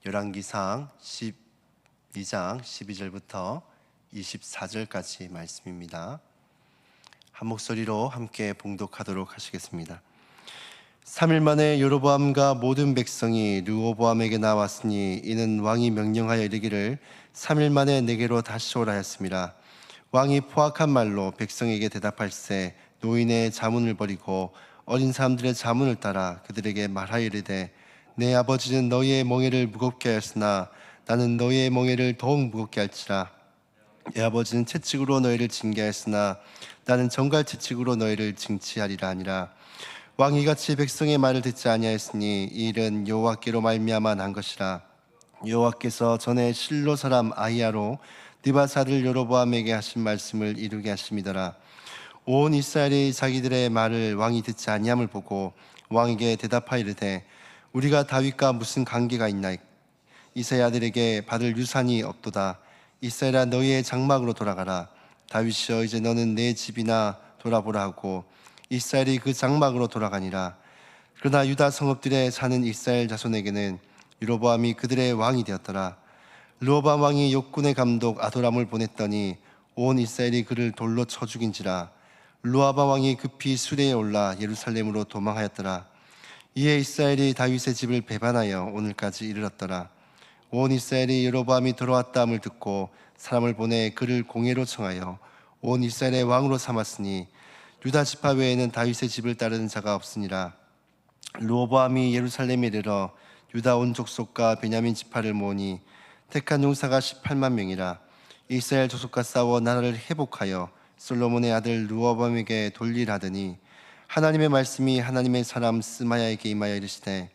열왕기상 12장 12절부터 24절까지 말씀입니다. 한 목소리로 함께 봉독하도록 하시겠습니다. 3일 만에 여로보암과 모든 백성이 르호보암에게 나왔으니 이는 왕이 명령하여 이르기를 3일 만에 내게로 다시 오라 하였습니다. 왕이 포악한 말로 백성에게 대답할세 노인의 자문을 버리고 어린 사람들의 자문을 따라 그들에게 말하여 이르되 내 아버지는 너희의 멍에를 무겁게 하였으나 나는 너희의 멍에를 더욱 무겁게 할지라. 내 아버지는 채찍으로 너희를 징계하였으나 나는 정갈 채찍으로 너희를 징치하리라 하니라. 왕이 이같이 백성의 말을 듣지 아니하였으니 이 일은 여호와께로 말미암아 난 것이라. 여호와께서 전에 실로 사람 아히야로 느밧 아들 여로보암에게 하신 말씀을 이루게 하심이더라. 온 이스라엘이 자기들의 말을 왕이 듣지 아니함을 보고 왕에게 대답하여 이르되 우리가 다윗과 무슨 관계가 있나? 이새의 아들에게 받을 유산이 없도다. 이스라엘아 너희의 장막으로 돌아가라. 다윗이여 이제 너는 내 집이나 돌아보라 하고 이스라엘이 그 장막으로 돌아가니라. 그러나 유다 성읍들에 사는 이스라엘 자손에게는 여로보암이 그들의 왕이 되었더라. 르호보암 왕이 욕군의 감독 아도람을 보냈더니 온 이스라엘이 그를 돌로 쳐 죽인지라. 르호보암 왕이 급히 수레에 올라 예루살렘으로 도망하였더라. 이에 이스라엘이 다윗의 집을 배반하여 오늘까지 이르렀더라. 온 이스라엘이 여로보암이 돌아왔다함을 듣고 사람을 보내 그를 공회로 청하여 온 이스라엘의 왕으로 삼았으니 유다 지파 외에는 다윗의 집을 따르는 자가 없으니라. 르호보암이 예루살렘에 이르러 유다 온 족속과 베냐민 지파를 모으니 택한 용사가 18만 명이라. 이스라엘 족속과 싸워 나라를 회복하여 솔로몬의 아들 르호보암에게 돌리라더니 하나님의 말씀이 하나님의 사람 스마야에게 임하여 이르시되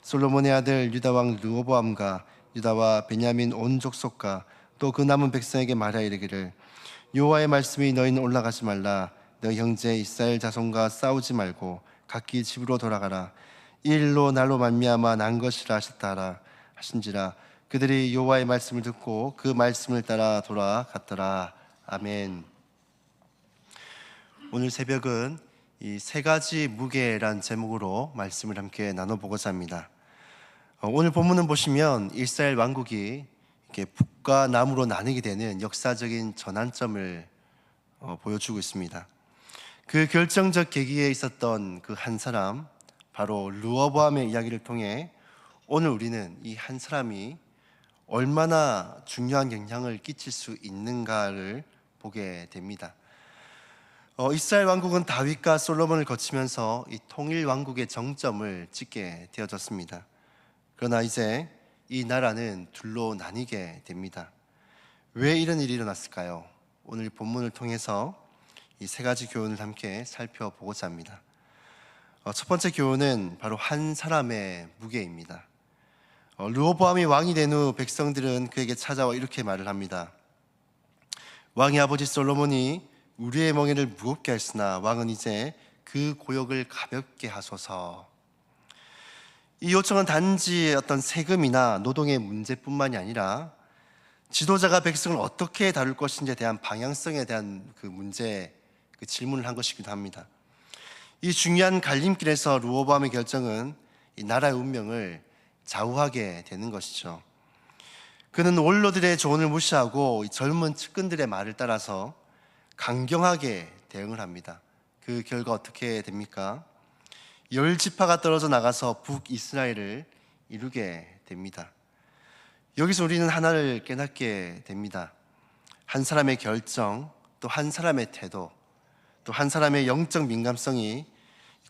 솔로몬의 아들 유다 왕 르호보암과 유다와 베냐민 온 족속과 또 그 남은 백성에게 말하여 이르기를 여호와의 말씀이 너희는 올라가지 말라. 너희 형제 이스라엘 자손과 싸우지 말고 각기 집으로 돌아가라. 이 일로 날로 말미암아 난 것이라 하셨다 하라 하신지라. 그들이 여호와의 말씀을 듣고 그 말씀을 따라 돌아갔더라. 아멘. 오늘 새벽은 이 세 가지 무게란 제목으로 말씀을 함께 나눠보고자 합니다. 오늘 본문은 보시면 이스라엘 왕국이 이렇게 북과 남으로 나뉘게 되는 역사적인 전환점을 보여주고 있습니다. 그 결정적 계기에 있었던 그 한 사람, 바로 르호보암의 이야기를 통해 오늘 우리는 이 한 사람이 얼마나 중요한 영향을 끼칠 수 있는가를 보게 됩니다. 이스라엘 왕국은 다윗과 솔로몬을 거치면서 이 통일 왕국의 정점을 찍게 되어졌습니다. 그러나 이제 이 나라는 둘로 나뉘게 됩니다. 왜 이런 일이 일어났을까요? 오늘 본문을 통해서 이 세 가지 교훈을 함께 살펴보고자 합니다. 첫 번째 교훈은 바로 한 사람의 무게입니다. 르호보암이 왕이 된 후 백성들은 그에게 찾아와 이렇게 말을 합니다. 왕의 아버지 솔로몬이 우리의 멍에를 무겁게 했으나 왕은 이제 그 고역을 가볍게 하소서. 이 요청은 단지 어떤 세금이나 노동의 문제뿐만이 아니라 지도자가 백성을 어떻게 다룰 것인지에 대한 방향성에 대한 그 문제, 그 질문을 한 것이기도 합니다. 이 중요한 갈림길에서 르호보암의 결정은 이 나라의 운명을 좌우하게 되는 것이죠. 그는 원로들의 조언을 무시하고 이 젊은 측근들의 말을 따라서 강경하게 대응을 합니다. 그 결과 어떻게 됩니까? 10지파가 떨어져 나가서 북이스라엘을 이루게 됩니다. 여기서 우리는 하나를 깨닫게 됩니다. 한 사람의 결정, 또 한 사람의 태도, 또 한 사람의 영적 민감성이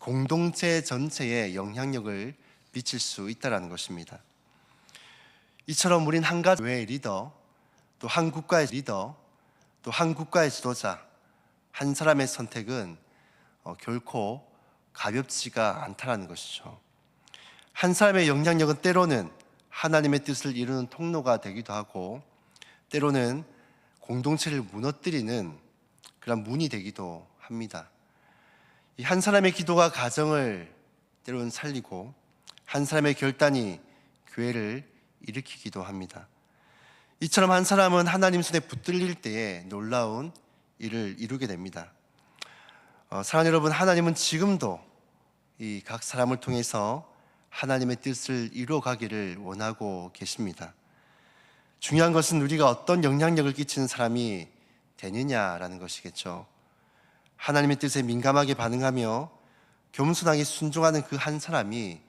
공동체 전체에 영향력을 미칠 수 있다는 것입니다. 이처럼 우린 한 가족의 리더, 또 한 국가의 리더, 또 한 국가의 지도자, 한 사람의 선택은 결코 가볍지가 않다는 것이죠. 한 사람의 영향력은 때로는 하나님의 뜻을 이루는 통로가 되기도 하고 때로는 공동체를 무너뜨리는 그런 문이 되기도 합니다. 이 한 사람의 기도가 가정을 때로는 살리고 한 사람의 결단이 교회를 일으키기도 합니다. 이처럼 한 사람은 하나님 손에 붙들릴 때에 놀라운 일을 이루게 됩니다. 사랑하는 여러분, 하나님은 지금도 이 각 사람을 통해서 하나님의 뜻을 이루어가기를 원하고 계십니다. 중요한 것은 우리가 어떤 영향력을 끼치는 사람이 되느냐라는 것이겠죠. 하나님의 뜻에 민감하게 반응하며 겸손하게 순종하는 그 한 사람이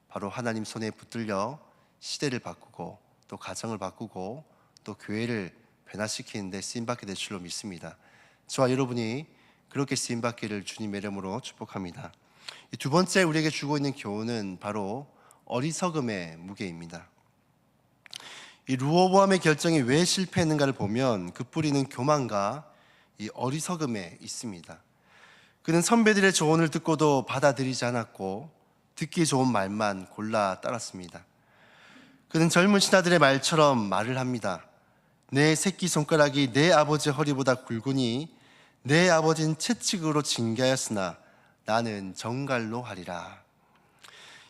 바로 하나님 손에 붙들려 시대를 바꾸고 또 가정을 바꾸고 또 교회를 변화시키는 데 쓰임받게 될 줄로 믿습니다. 저와 여러분이 그렇게 쓰임받기를 주님의 이름으로 축복합니다. 두 번째 우리에게 주고 있는 교훈은 바로 어리석음의 무게입니다. 이 르호보암의 결정이 왜 실패했는가를 보면 그 뿌리는 교만과 이 어리석음에 있습니다. 그는 선배들의 조언을 듣고도 받아들이지 않았고 듣기 좋은 말만 골라 따랐습니다. 그는 젊은 신하들의 말처럼 말을 합니다. 내 새끼손가락이 내 아버지 허리보다 굵으니 내 아버지는 채찍으로 징계하였으나 나는 정갈로 하리라.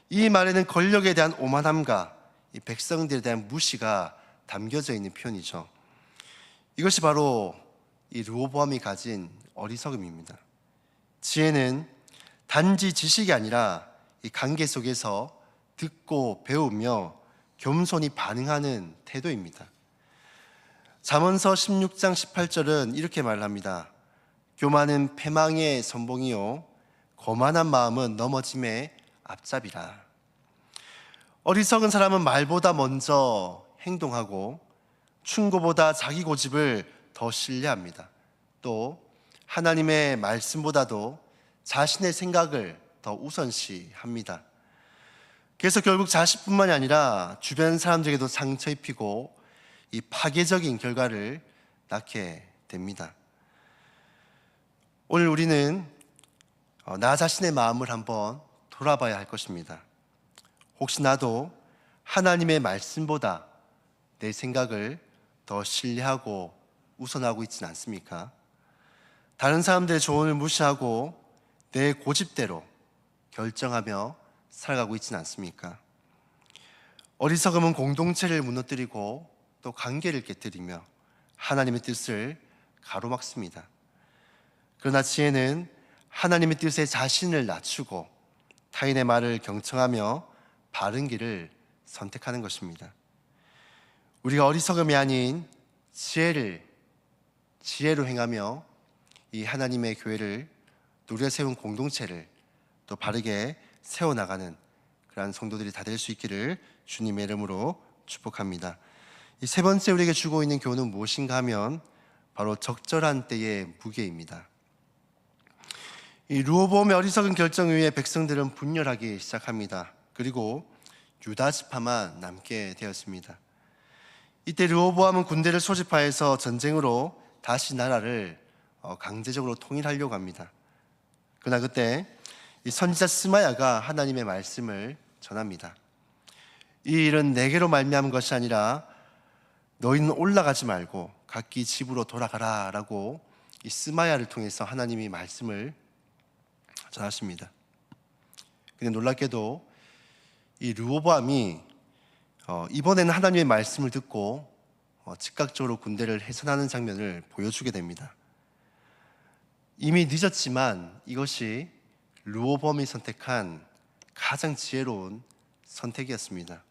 이 말에는 권력에 대한 오만함과 이 백성들에 대한 무시가 담겨져 있는 표현이죠. 이것이 바로 이 르호보암이 가진 어리석음입니다. 지혜는 단지 지식이 아니라 이 관계 속에서 듣고 배우며 겸손히 반응하는 태도입니다. 잠언서 16장 18절은 이렇게 말합니다. 교만은 패망의 선봉이요 거만한 마음은 넘어짐의 앞잡이라. 어리석은 사람은 말보다 먼저 행동하고 충고보다 자기 고집을 더 신뢰합니다. 또 하나님의 말씀보다도 자신의 생각을 더 우선시합니다. 그래서 결국 자신뿐만이 아니라 주변 사람들에게도 상처 입히고 이 파괴적인 결과를 낳게 됩니다. 오늘 우리는 나 자신의 마음을 한번 돌아봐야 할 것입니다. 혹시 나도 하나님의 말씀보다 내 생각을 더 신뢰하고 우선하고 있지는 않습니까? 다른 사람들의 조언을 무시하고 내 고집대로 결정하며 살아가고 있지는 않습니까? 어리석음은 공동체를 무너뜨리고 또 관계를 깨뜨리며 하나님의 뜻을 가로막습니다. 그러나 지혜는 하나님의 뜻에 자신을 낮추고 타인의 말을 경청하며 바른 길을 선택하는 것입니다. 우리가 어리석음이 아닌 지혜로 행하며 이 하나님의 교회를 누려 세운 공동체를 또 바르게 세워나가는 그러한 성도들이 다 될 수 있기를 주님의 이름으로 축복합니다. 이 세 번째 우리에게 주고 있는 교훈은 무엇인가 하면 바로 적절한 때의 무게입니다. 이 르호보암의 어리석은 결정 이후에 백성들은 분열하기 시작합니다. 그리고 유다 지파만 남게 되었습니다. 이때 르호보암은 군대를 소집하여서 전쟁으로 다시 나라를 강제적으로 통일하려고 합니다. 그러나 그때 이 선지자 스마야가 하나님의 말씀을 전합니다. 이 일은 내게로 말미암은 것이 아니라 너희는 올라가지 말고 각기 집으로 돌아가라 라고 이 스마야를 통해서 하나님이 말씀을 전하십니다. 근데 놀랍게도 이 르호보암이 이번에는 하나님의 말씀을 듣고 즉각적으로 군대를 해산하는 장면을 보여주게 됩니다. 이미 늦었지만 이것이 르호보암이 선택한 가장 지혜로운 선택이었습니다.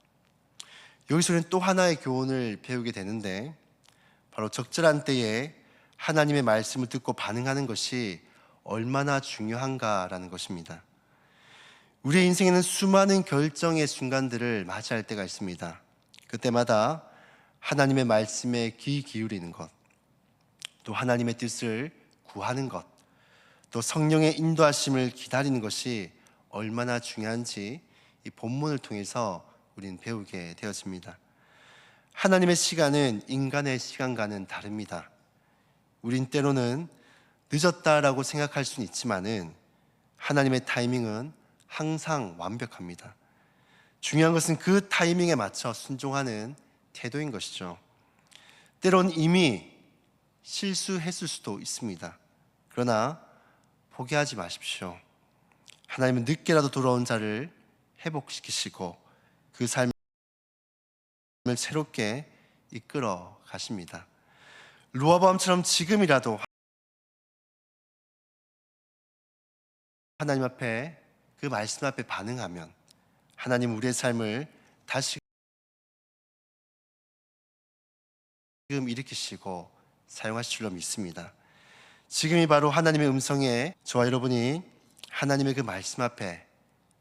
여기서 우리는 또 하나의 교훈을 배우게 되는데 바로 적절한 때에 하나님의 말씀을 듣고 반응하는 것이 얼마나 중요한가라는 것입니다. 우리의 인생에는 수많은 결정의 순간들을 맞이할 때가 있습니다. 그때마다 하나님의 말씀에 귀 기울이는 것, 또 하나님의 뜻을 구하는 것, 또 성령의 인도하심을 기다리는 것이 얼마나 중요한지 이 본문을 통해서 우리는 배우게 되었습니다. 하나님의 시간은 인간의 시간과는 다릅니다. 우린 때로는 늦었다라고 생각할 수는 있지만은 하나님의 타이밍은 항상 완벽합니다. 중요한 것은 그 타이밍에 맞춰 순종하는 태도인 것이죠. 때론 이미 실수했을 수도 있습니다. 그러나 포기하지 마십시오. 하나님은 늦게라도 돌아온 자를 회복시키시고 그 삶을 새롭게 이끌어 가십니다. 르호보암처럼 지금이라도 하나님 앞에 그 말씀 앞에 반응하면 하나님 우리의 삶을 다시금 일으키시고 사용하실 줄로 믿습니다. 지금이 바로 하나님의 음성에 저와 여러분이 하나님의 그 말씀 앞에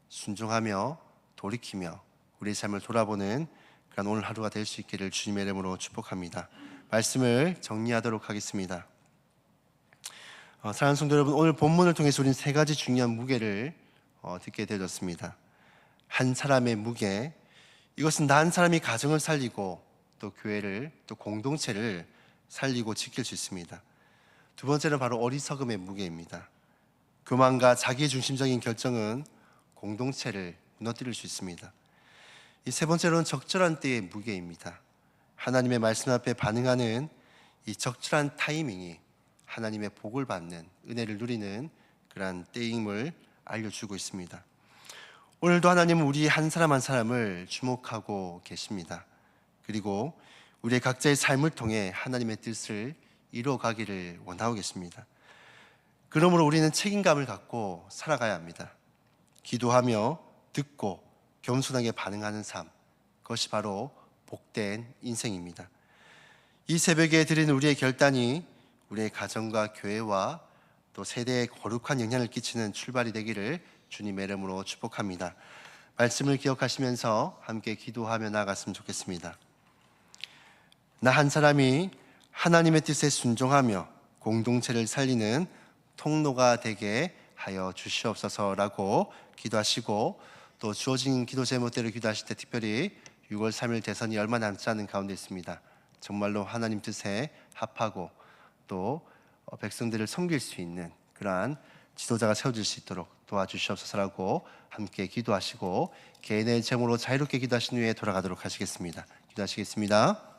순종하며 돌이키며 우리의 삶을 돌아보는 그런 오늘 하루가 될 수 있기를 주님의 이름으로 축복합니다. 말씀을 정리하도록 하겠습니다. 사랑하는 성도 여러분, 오늘 본문을 통해서 우리는 세 가지 중요한 무게를 듣게 되었습니다. 한 사람의 무게, 이것은 나 한 사람이 가정을 살리고 또 교회를 또 공동체를 살리고 지킬 수 있습니다. 두 번째는 바로 어리석음의 무게입니다. 교만과 자기중심적인 결정은 공동체를 무너뜨릴 수 있습니다. 이 세 번째로는 적절한 때의 무게입니다. 하나님의 말씀 앞에 반응하는 이 적절한 타이밍이 하나님의 복을 받는, 은혜를 누리는 그러한 때임을 알려주고 있습니다. 오늘도 하나님은 우리 한 사람 한 사람을 주목하고 계십니다. 그리고 우리의 각자의 삶을 통해 하나님의 뜻을 이루어가기를 원하고 계십니다. 그러므로 우리는 책임감을 갖고 살아가야 합니다. 기도하며 듣고 겸손하게 반응하는 삶, 그것이 바로 복된 인생입니다. 이 새벽에 드리는 우리의 결단이 우리의 가정과 교회와 또 세대에 거룩한 영향을 끼치는 출발이 되기를 주님의 이름으로 축복합니다. 말씀을 기억하시면서 함께 기도하며 나아갔으면 좋겠습니다. 나 한 사람이 하나님의 뜻에 순종하며 공동체를 살리는 통로가 되게 하여 주시옵소서라고 기도하시고, 또 주어진 기도 제목대로 기도하실 때 특별히 6월 3일 대선이 얼마 남지 않은 가운데 있습니다. 정말로 하나님 뜻에 합하고 또 백성들을 섬길 수 있는 그러한 지도자가 세워질 수 있도록 도와주시옵소서라고 함께 기도하시고, 개인의 제목으로 자유롭게 기도하신 후에 돌아가도록 하시겠습니다. 기도하시겠습니다.